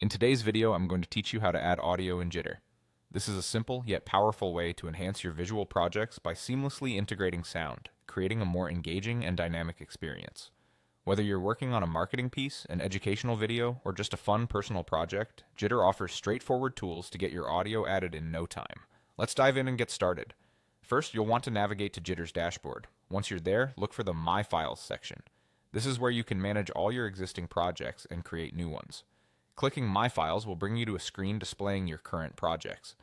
In today's video, I'm going to teach you how to add audio in Jitter. This is a simple yet powerful way to enhance your visual projects by seamlessly integrating sound, creating a more engaging and dynamic experience. Whether you're working on a marketing piece, an educational video, or just a fun personal project, Jitter offers straightforward tools to get your audio added in no time. Let's dive in and get started. First, you'll want to navigate to Jitter's dashboard. Once you're there, look for the My Files section. This is where you can manage all your existing projects and create new ones. Clicking My Files will bring you to a screen displaying your current projects.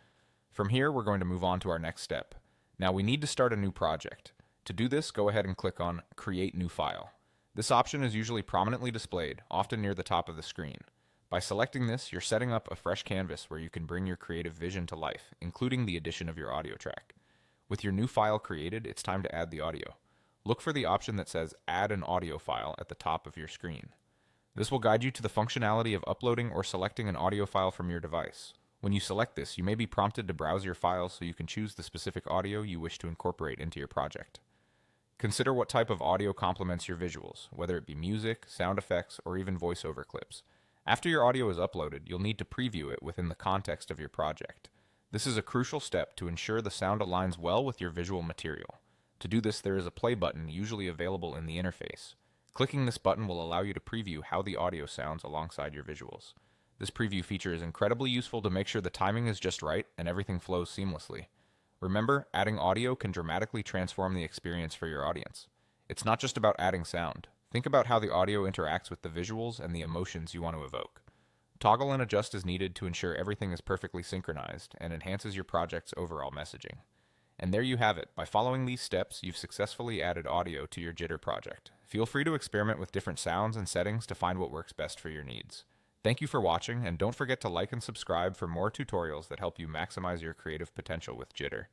From here, we're going to move on to our next step. Now we need to start a new project. To do this, go ahead and click on Create New File. This option is usually prominently displayed, often near the top of the screen. By selecting this, you're setting up a fresh canvas where you can bring your creative vision to life, including the addition of your audio track. With your new file created, it's time to add the audio. Look for the option that says Add an Audio File at the top of your screen. This will guide you to the functionality of uploading or selecting an audio file from your device. When you select this, you may be prompted to browse your files so you can choose the specific audio you wish to incorporate into your project. Consider what type of audio complements your visuals, whether it be music, sound effects, or even voiceover clips. After your audio is uploaded, you'll need to preview it within the context of your project. This is a crucial step to ensure the sound aligns well with your visual material. To do this, there is a play button usually available in the interface. Clicking this button will allow you to preview how the audio sounds alongside your visuals. This preview feature is incredibly useful to make sure the timing is just right and everything flows seamlessly. Remember, adding audio can dramatically transform the experience for your audience. It's not just about adding sound. Think about how the audio interacts with the visuals and the emotions you want to evoke. Toggle and adjust as needed to ensure everything is perfectly synchronized and enhances your project's overall messaging. And there you have it. By following these steps, you've successfully added audio to your Jitter project. Feel free to experiment with different sounds and settings to find what works best for your needs. Thank you for watching, and don't forget to like and subscribe for more tutorials that help you maximize your creative potential with Jitter.